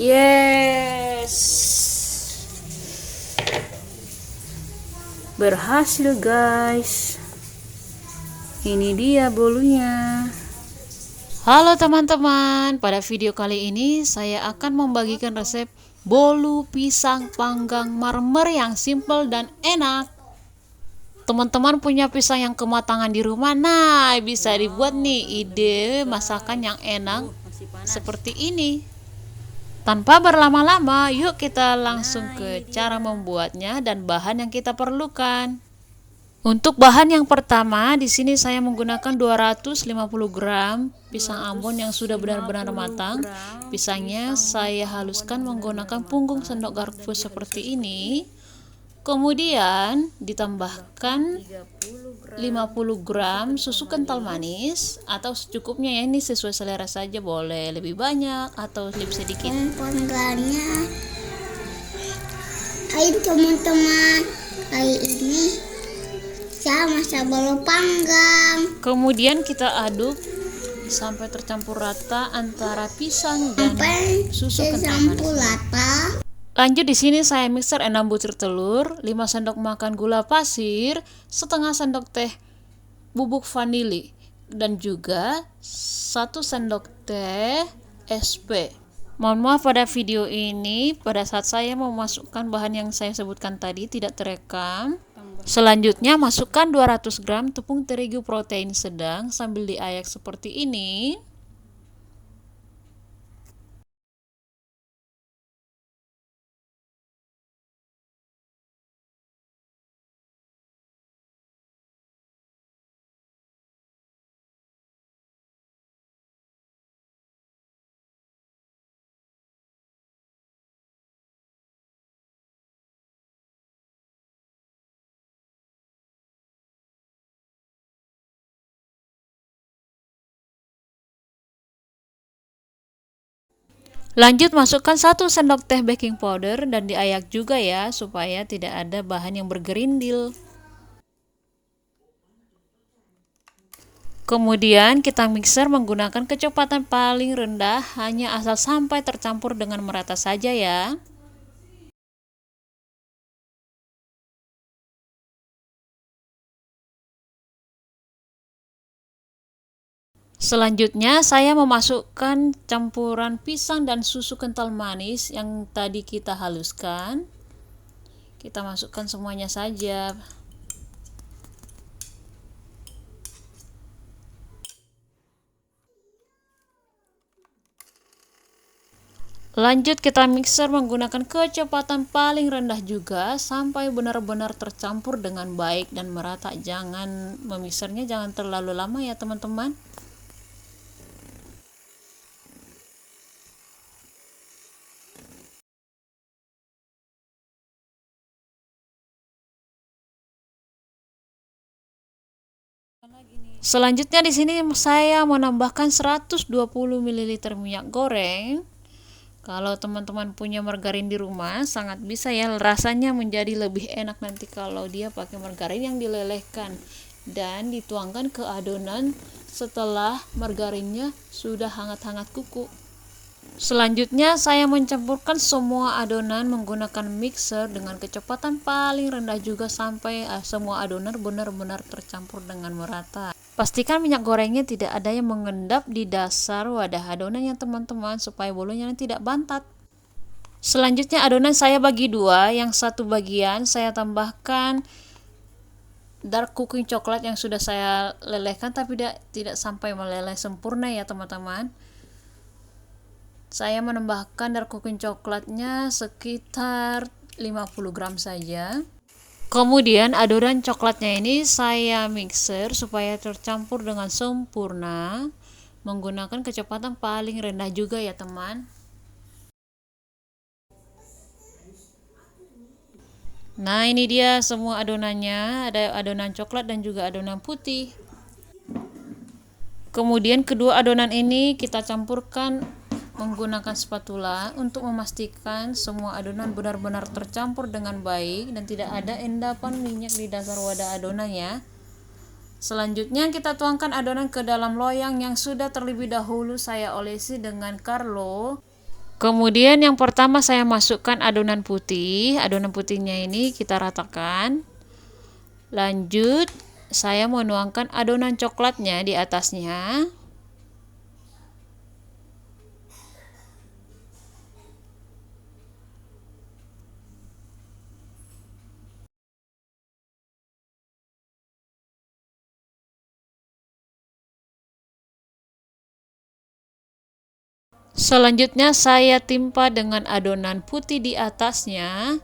Yes, berhasil guys. Ini dia bolunya. Halo teman-teman, pada video kali ini saya akan membagikan resep bolu pisang panggang marmer yang simple dan enak. Teman-teman punya pisang yang kematangan di rumah, nah bisa dibuat nih ide masakan yang enak seperti ini. Tanpa berlama-lama, yuk kita langsung ke cara membuatnya dan bahan yang kita perlukan. Untuk bahan yang pertama, di sini saya menggunakan 250 gram pisang Ambon yang sudah benar-benar matang. Pisangnya saya haluskan menggunakan punggung sendok garpu seperti ini. Kemudian ditambahkan 50 gram susu kental manis atau secukupnya ya, ini sesuai selera saja, boleh lebih banyak atau lebih sedikit. Panggangannya, ayo teman-teman, kali ini saya masak bolu panggang. Kemudian kita aduk sampai tercampur rata antara pisang dan susu kental manis. Lanjut di sini saya mixer 6 butir telur, 5 sendok makan gula pasir, setengah sendok teh bubuk vanili, dan juga 1 sendok teh SP. Mohon maaf pada video ini, pada saat saya memasukkan bahan yang saya sebutkan tadi tidak terekam. Selanjutnya masukkan 200 gram tepung terigu protein sedang sambil diayak seperti ini. Lanjut masukkan 1 sendok teh baking powder dan diayak juga ya, supaya tidak ada bahan yang bergerindil. Kemudian kita mixer menggunakan kecepatan paling rendah, hanya asal sampai tercampur dengan merata saja ya. Selanjutnya saya memasukkan campuran pisang dan susu kental manis yang tadi kita haluskan. Kita masukkan semuanya saja. Lanjut kita mixer menggunakan kecepatan paling rendah juga sampai benar-benar tercampur dengan baik dan merata. Jangan memixernya jangan terlalu lama ya teman-teman. Selanjutnya di sini saya menambahkan 120 ml minyak goreng. Kalau teman-teman punya margarin di rumah, sangat bisa ya, rasanya menjadi lebih enak nanti kalau dia pakai margarin yang dilelehkan dan dituangkan ke adonan setelah margarinnya sudah hangat-hangat kuku. Selanjutnya saya mencampurkan semua adonan menggunakan mixer dengan kecepatan paling rendah juga sampai semua adonan benar-benar tercampur dengan merata. Pastikan minyak gorengnya tidak ada yang mengendap di dasar wadah adonan ya teman-teman, supaya bolunya tidak bantat. Selanjutnya adonan saya bagi dua, yang satu bagian saya tambahkan dark cooking coklat yang sudah saya lelehkan tapi tidak sampai meleleh sempurna ya teman-teman. Saya menambahkan dark cooking coklatnya sekitar 50 gram saja. Kemudian adonan coklatnya ini saya mixer supaya tercampur dengan sempurna menggunakan kecepatan paling rendah juga ya teman. Nah ini dia semua adonannya, ada adonan coklat dan juga adonan putih. Kemudian kedua adonan ini kita campurkan menggunakan spatula untuk memastikan semua adonan benar-benar tercampur dengan baik dan tidak ada endapan minyak di dasar wadah adonan ya. Selanjutnya kita tuangkan adonan ke dalam loyang yang sudah terlebih dahulu saya olesi dengan Carlo. Kemudian yang pertama saya masukkan adonan putih. Adonan putihnya ini kita ratakan. Lanjut saya menuangkan adonan coklatnya di atasnya. Selanjutnya saya timpa dengan adonan putih di atasnya.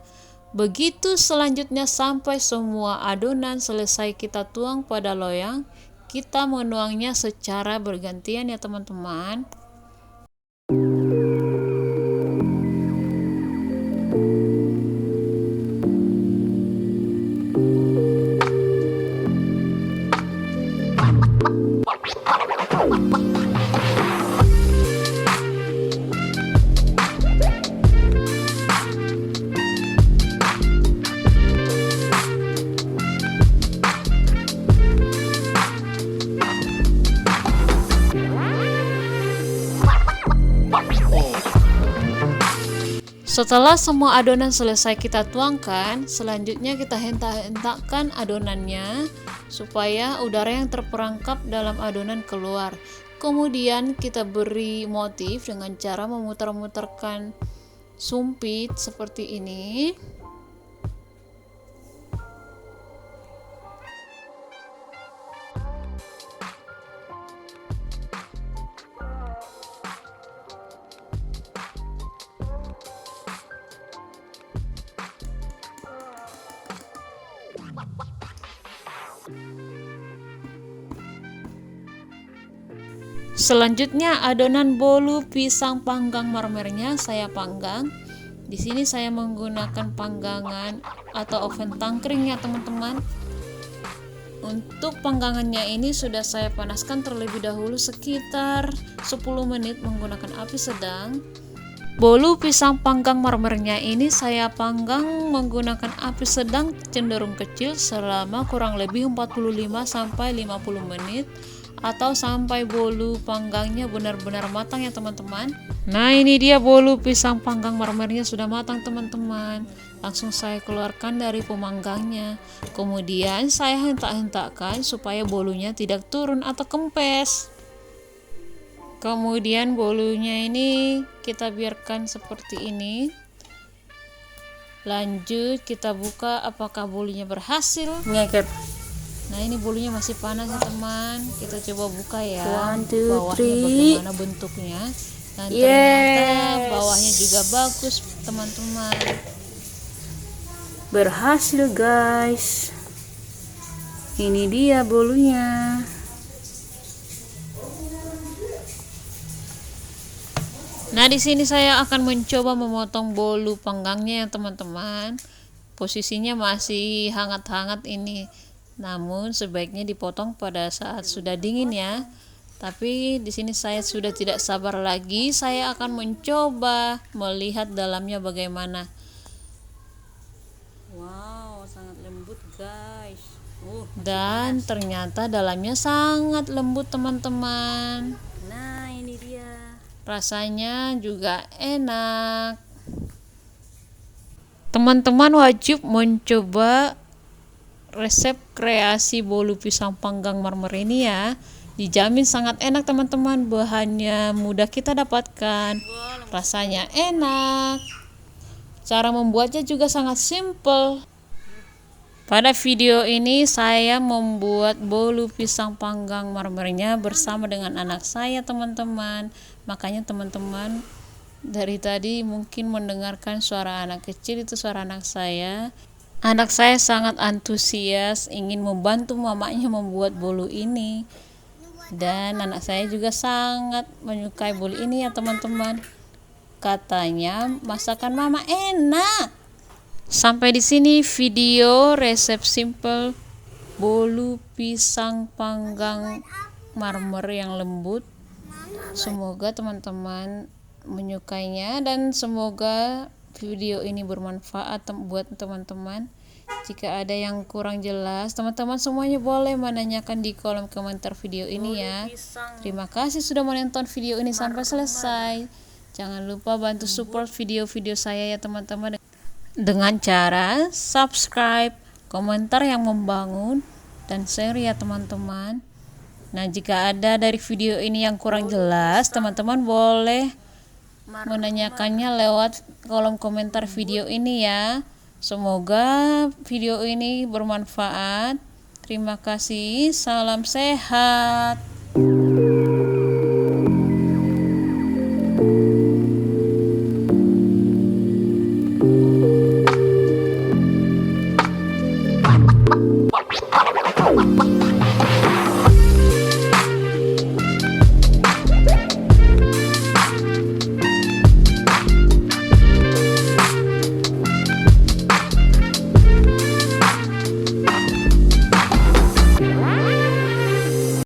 Begitu selanjutnya sampai semua adonan selesai kita tuang pada loyang. Kita menuangnya secara bergantian ya teman-teman. Setelah semua adonan selesai kita tuangkan, selanjutnya kita hentak-hentakkan adonannya supaya udara yang terperangkap dalam adonan keluar. Kemudian kita beri motif dengan cara memutar-mutarkan sumpit seperti ini. Selanjutnya adonan bolu pisang panggang marmernya saya panggang. Di sini saya menggunakan panggangan atau oven tangkring ya teman-teman. Untuk panggangannya ini sudah saya panaskan terlebih dahulu sekitar 10 menit menggunakan api sedang. Bolu pisang panggang marmernya ini saya panggang menggunakan api sedang cenderung kecil selama kurang lebih 45 sampai 50 menit atau sampai bolu panggangnya benar-benar matang ya teman-teman. Nah, ini dia bolu pisang panggang marmernya sudah matang teman-teman. Langsung saya keluarkan dari pemanggangnya. Kemudian saya hentak-hentakkan supaya bolunya tidak turun atau kempes. Kemudian bolunya ini kita biarkan seperti ini. Lanjut kita buka apakah bolunya berhasil. Ngeket. Nah, ini bolunya masih panas ya teman. Kita coba buka ya. 1, 2, bawahnya 3. bagaimana bentuknya. Dan ternyata bawahnya juga bagus teman-teman. Berhasil guys. Ini dia bolunya. Nah, di sini saya akan mencoba memotong bolu panggangnya ya teman-teman. Posisinya masih hangat-hangat ini. Namun sebaiknya dipotong pada saat sudah dingin ya. Tapi di sini saya sudah tidak sabar lagi. Saya akan mencoba melihat dalamnya bagaimana. Wow, sangat lembut guys. Dan ternyata dalamnya sangat lembut teman-teman. Nah, ini dia. Rasanya juga enak. Teman-teman wajib mencoba resep kreasi bolu pisang panggang marmer ini ya. Dijamin sangat enak teman-teman. Bahannya mudah kita dapatkan. Rasanya enak. Cara membuatnya juga sangat simple. Pada video ini saya membuat bolu pisang panggang marmernya bersama dengan anak saya teman-teman. Makanya teman-teman dari tadi mungkin mendengarkan suara anak kecil, itu suara anak saya. Anak saya sangat antusias ingin membantu mamanya membuat bolu ini. Dan anak saya juga sangat menyukai bolu ini ya teman-teman. Katanya masakan mama enak. Sampai di sini video resep simple bolu pisang panggang marmer yang lembut. Semoga teman-teman menyukainya dan semoga video ini bermanfaat buat teman-teman. Jika ada yang kurang jelas, teman-teman semuanya boleh menanyakan di kolom komentar video ini ya. Terima kasih sudah menonton video ini sampai selesai. Jangan lupa bantu support video-video saya ya teman-teman, dengan cara subscribe, komentar yang membangun, dan share ya teman-teman. Nah, jika ada dari video ini yang kurang jelas, teman-teman boleh menanyakannya lewat kolom komentar video ini ya. Semoga video ini bermanfaat. Terima kasih, salam sehat.